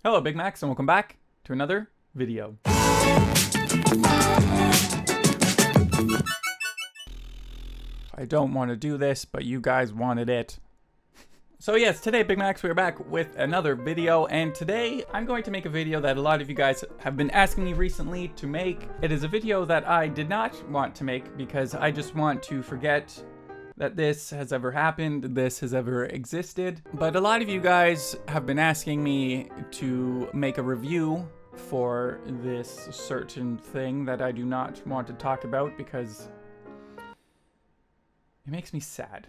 Hello, Big Macs, and welcome back to another video. I don't want to do this, but you guys wanted it. So yes, today, Big Macs, we're back with another video, and today I'm going to make a video that a lot of you guys have been asking me recently to make. It is a video that I did not want to make because I just want to forget that this has ever happened, this has ever existed. But a lot of you guys have been asking me to make a review for this certain thing that I do not want to talk about because it makes me sad.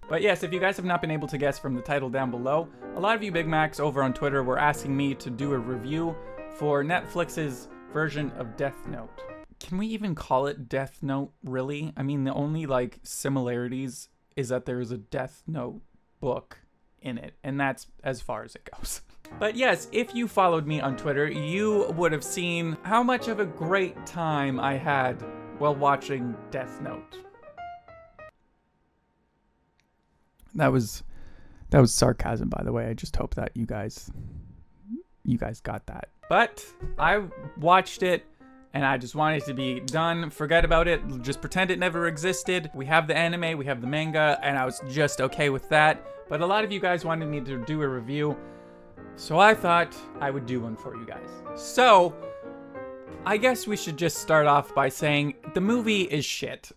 But yes, if you guys have not been able to guess from the title down below, a lot of you Big Macs over on Twitter were asking me to do a review for Netflix's version of Death Note. Can we even call it Death Note, really? I mean, the only, similarities is that there is a Death Note book in it, and that's as far as it goes. But yes, if you followed me on Twitter, you would have seen how much of a great time I had while watching Death Note. That was sarcasm, by the way. I just hope that you guys got that. But I watched it, and I just wanted it to be done. Forget about it. Just pretend it never existed. We have the anime, we have the manga, and I was just okay with that. But a lot of you guys wanted me to do a review, so I thought I would do one for you guys. So, I guess we should just start off by saying the movie is shit.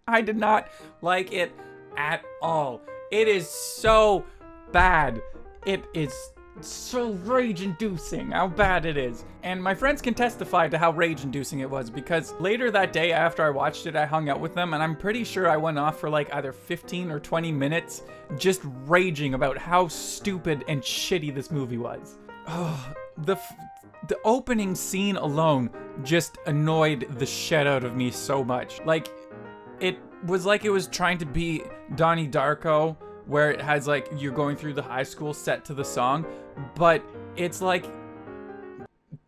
I did not like it at all. It is so bad. It is so rage-inducing how bad it is. And my friends can testify to how rage-inducing it was, because later that day after I watched it, I hung out with them, and I'm pretty sure I went off for either 15 or 20 minutes just raging about how stupid and shitty this movie was. Oh, the opening scene alone just annoyed the shit out of me so much. It was trying to be Donnie Darko, where it has you're going through the high school set to the song, but it's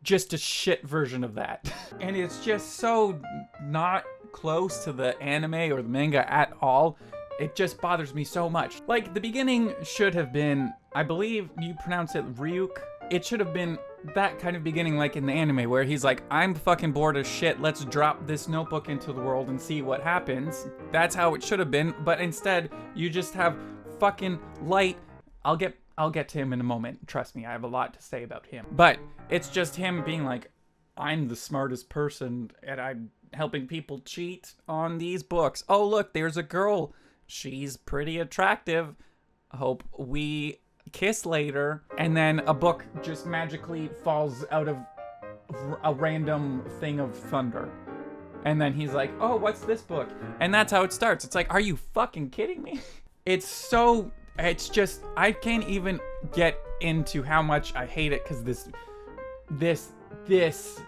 just a shit version of that. And it's just so not close to the anime or the manga at all. It just bothers me so much. The beginning should have been, I believe you pronounce it Ryuk. It should have been that kind of beginning in the anime, where he's like, I'm fucking bored as shit, let's drop this notebook into the world and see what happens. That's how it should have been, but instead you just have fucking Light. I'll get to him in a moment, trust me, I have a lot to say about him. But it's just him being I'm the smartest person and I'm helping people cheat on these books. Oh look, there's a girl, she's pretty attractive, hope we kiss later. And then a book just magically falls out of a random thing of thunder, and then he's like, oh, what's this book? And that's how it starts. It's are you fucking kidding me? It's just, I can't even get into how much I hate it, because this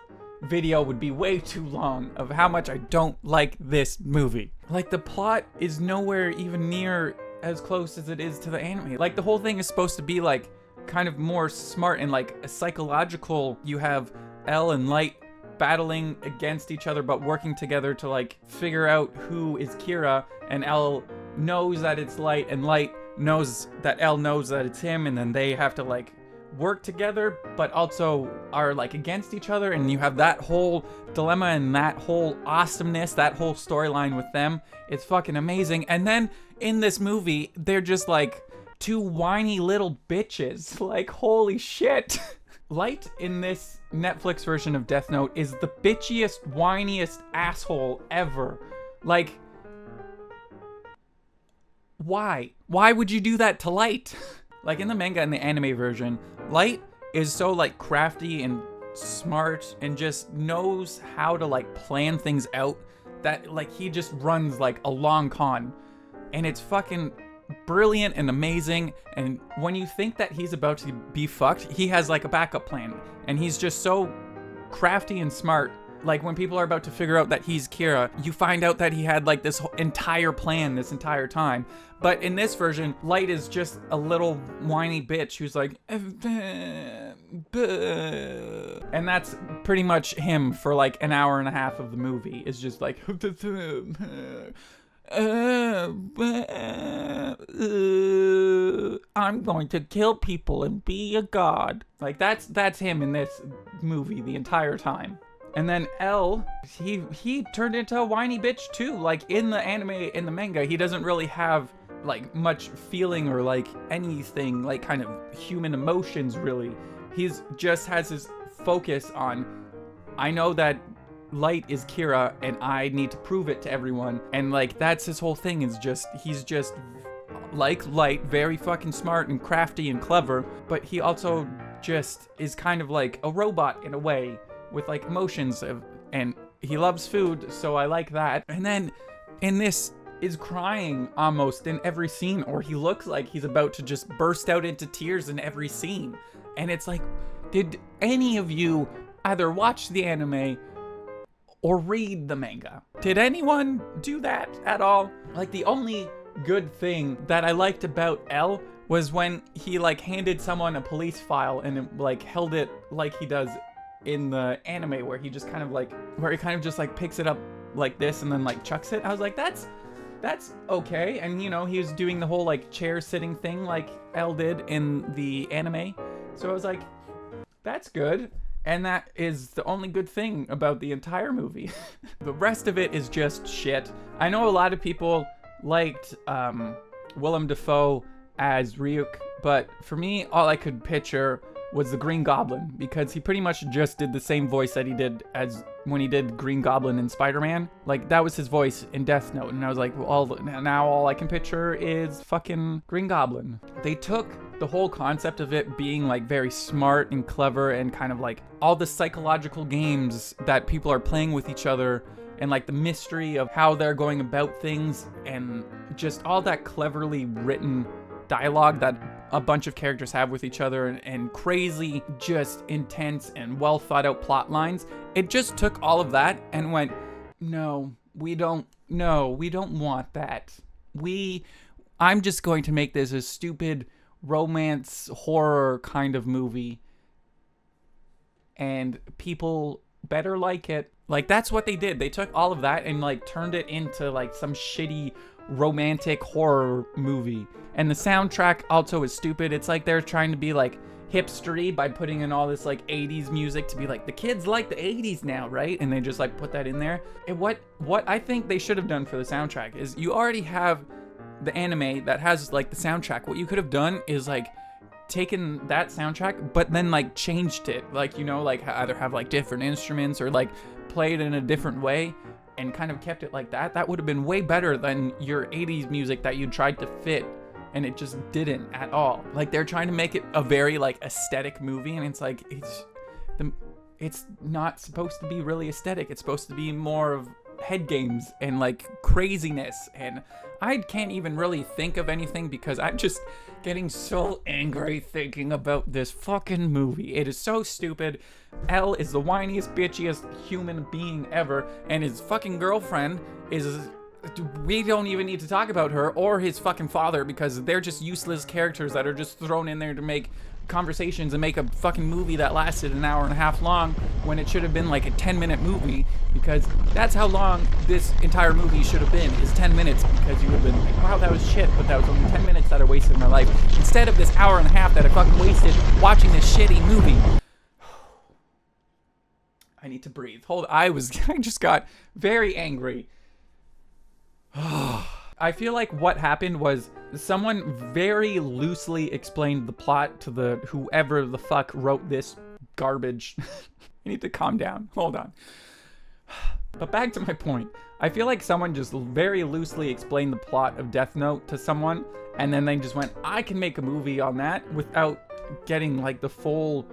video would be way too long of how much I don't like this movie. The plot is nowhere even near as close as it is to the anime. The whole thing is supposed to be kind of more smart and a psychological. You have L and Light battling against each other but working together to figure out who is Kira, and L knows that it's Light, and Light knows that L knows that it's him, and then they have to work together but also are against each other, and you have that whole dilemma and that whole awesomeness, that whole storyline with them. It's fucking amazing. And then in this movie, they're just two whiny little bitches. Holy shit. Light in this Netflix version of Death Note is the bitchiest, whiniest asshole ever. Why? Why would you do that to Light? In the manga and the anime version, Light is so crafty and smart and just knows how to plan things out, that he just runs a long con, and it's fucking brilliant and amazing. And when you think that he's about to be fucked, he has a backup plan, and he's just so crafty and smart. When people are about to figure out that he's Kira, you find out that he had this whole entire plan this entire time. But in this version, Light is just a little whiny bitch who's and that's pretty much him for an hour and a half of the movie. Is just I'm going to kill people and be a god. Like that's him in this movie the entire time. And then L, he turned into a whiny bitch too. Like in the anime, in the manga, he doesn't really have like much feeling or like anything like kind of human emotions really. He's just has his focus on, I know that Light is Kira and I need to prove it to everyone. And like that's his whole thing, is just he's just like Light, very fucking smart and crafty and clever, but he also just is kind of like a robot in a way with like emotions and he loves food, so I like that. And then in this is crying almost in every scene, or he looks like he's about to just burst out into tears in every scene. And it's like, did any of you either watch the anime or read the manga? Did anyone do that at all? Like the only good thing that I liked about L was when he like handed someone a police file and it, like held it like he does in the anime, where he just kind of like, where he kind of just like picks it up like this and then like chucks it. I was like, that's okay. And you know, he was doing the whole like chair sitting thing like L did in the anime. So I was like, that's good. And that is the only good thing about the entire movie. The rest of it is just shit. I know a lot of people liked Willem Dafoe as Ryuk, but for me, all I could picture was the Green Goblin, because he pretty much just did the same voice that he did as when he did Green Goblin in Spider-Man. Like, that was his voice in Death Note, and I was like, well, now all I can picture is fucking Green Goblin. They took the whole concept of it being like very smart and clever and kind of like all the psychological games that people are playing with each other and like the mystery of how they're going about things and just all that cleverly written dialogue that a bunch of characters have with each other and crazy, just intense and well thought out plot lines. It just took all of that and went, no, we don't want that. I'm just going to make this a stupid romance horror kind of movie and people better like it. Like, that's what they did. They took all of that and like turned it into like some shitty romantic horror movie. And the soundtrack also is stupid. It's like they're trying to be like hipstery by putting in all this like 80s music to be like, the kids like the 80s now, right? And they just like put that in there. And what I think they should have done for the soundtrack is, you already have the anime that has like the soundtrack. What you could have done is like taken that soundtrack but then like changed it, like, you know, like either have like different instruments or like played in a different way and kind of kept it like that. That would have been way better than your 80s music that you tried to fit and it just didn't at all. Like, they're trying to make it a very like aesthetic movie, and it's like it's not supposed to be really aesthetic. It's supposed to be more of head games and like craziness, and I can't even really think of anything because I'm just getting so angry thinking about this fucking movie. It is so stupid. L is the whiniest, bitchiest human being ever, and his fucking girlfriend is, we don't even need to talk about her, or his fucking father, because they're just useless characters that are just thrown in there to make conversations and make a fucking movie that lasted an hour and a half long when it should have been like a 10-minute movie, because that's how long this entire movie should have been, is 10 minutes, because you would have been like, wow, that was shit, but that was only 10 minutes that I wasted in my life, instead of this hour and a half that I fucking wasted watching this shitty movie. I need to breathe. I just got very angry. I feel like what happened was someone very loosely explained the plot to the whoever the fuck wrote this garbage. I need to calm down. Hold on. But back to my point. I feel like someone just very loosely explained the plot of Death Note to someone, and then they just went, I can make a movie on that, without getting like the full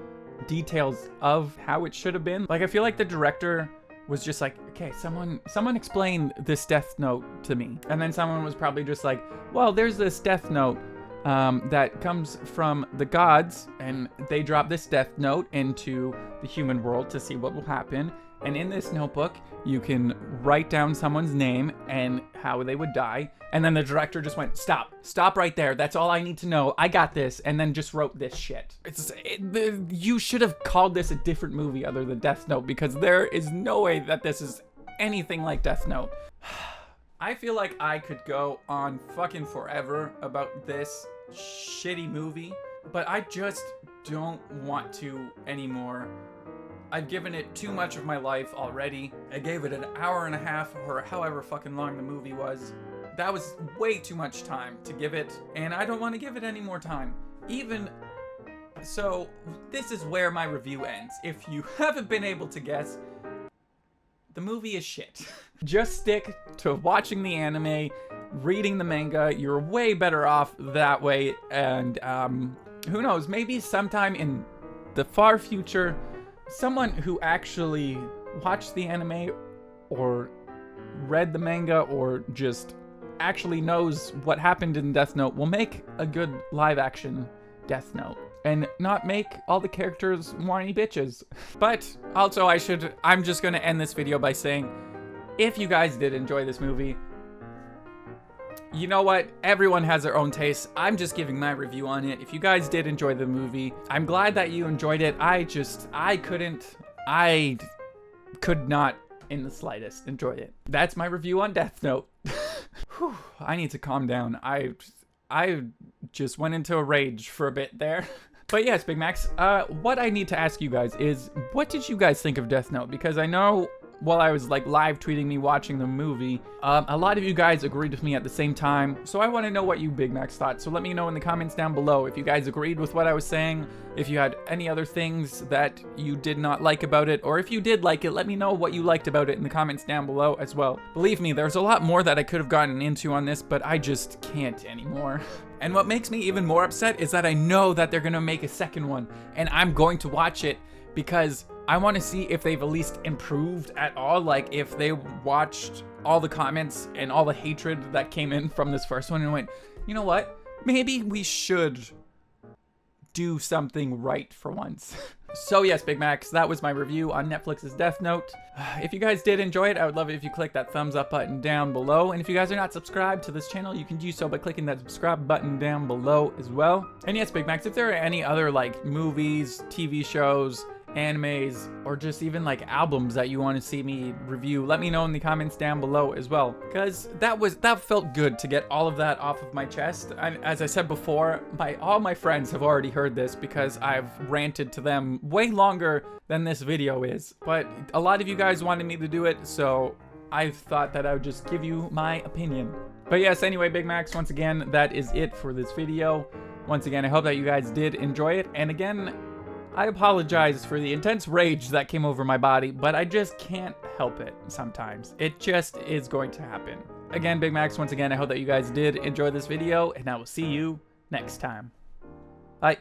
details of how it should have been. Like, I feel like the director was just like, okay, someone explain this Death Note to me. And then someone was probably just like, well, there's this Death Note that comes from the gods, and they drop this Death Note into the human world to see what will happen. And in this notebook, you can write down someone's name and how they would die. And then the director just went, stop right there. That's all I need to know. I got this. And then just wrote this shit. You should have called this a different movie other than Death Note, because there is no way that this is anything like Death Note. I feel like I could go on fucking forever about this shitty movie, but I just don't want to anymore. I've given it too much of my life already. I gave it an hour and a half or however fucking long the movie was. That was way too much time to give it, and I don't want to give it any more time. Even so, this is where my review ends. If you haven't been able to guess, the movie is shit. Just stick to watching the anime, reading the manga. You're way better off that way, and who knows, maybe sometime in the far future, someone who actually watched the anime or read the manga or just actually knows what happened in Death Note will make a good live action Death Note and not make all the characters whiny bitches. But also I'm just gonna end this video by saying, if you guys did enjoy this movie, you know what? Everyone has their own taste. I'm just giving my review on it. If you guys did enjoy the movie, I'm glad that you enjoyed it. I could not in the slightest enjoy it. That's my review on Death Note. Whew, I need to calm down. I just went into a rage for a bit there. But yes, Big Max, what I need to ask you guys is, what did you guys think of Death Note? Because I know while I was like live tweeting me watching the movie, a lot of you guys agreed with me at the same time. So I want to know what you Big Max thought. So let me know in the comments down below if you guys agreed with what I was saying, if you had any other things that you did not like about it, or if you did like it, let me know what you liked about it in the comments down below as well. Believe me, there's a lot more that I could have gotten into on this, but I just can't anymore. And what makes me even more upset is that I know that they're gonna make a second one, and I'm going to watch it because I want to see if they've at least improved at all. Like if they watched all the comments and all the hatred that came in from this first one and went, you know what? Maybe we should do something right for once. So yes, Big Max, that was my review on Netflix's Death Note. If you guys did enjoy it, I would love it if you click that thumbs up button down below. And if you guys are not subscribed to this channel, you can do so by clicking that subscribe button down below as well. And yes, Big Max, if there are any other like movies, TV shows, animes, or just even like albums that you want to see me review, let me know in the comments down below as well, because that felt good to get all of that off of my chest. And as I said before, all my friends have already heard this because I've ranted to them way longer than this video is, but a lot of you guys wanted me to do it, so I thought that I would just give you my opinion. But yes, anyway, Big Max, once again, that is it for this video. Once again, I hope that you guys did enjoy it, and again, I apologize for the intense rage that came over my body, but I just can't help it sometimes. It just is going to happen. Again, Big Max, once again, I hope that you guys did enjoy this video, and I will see you next time. Bye.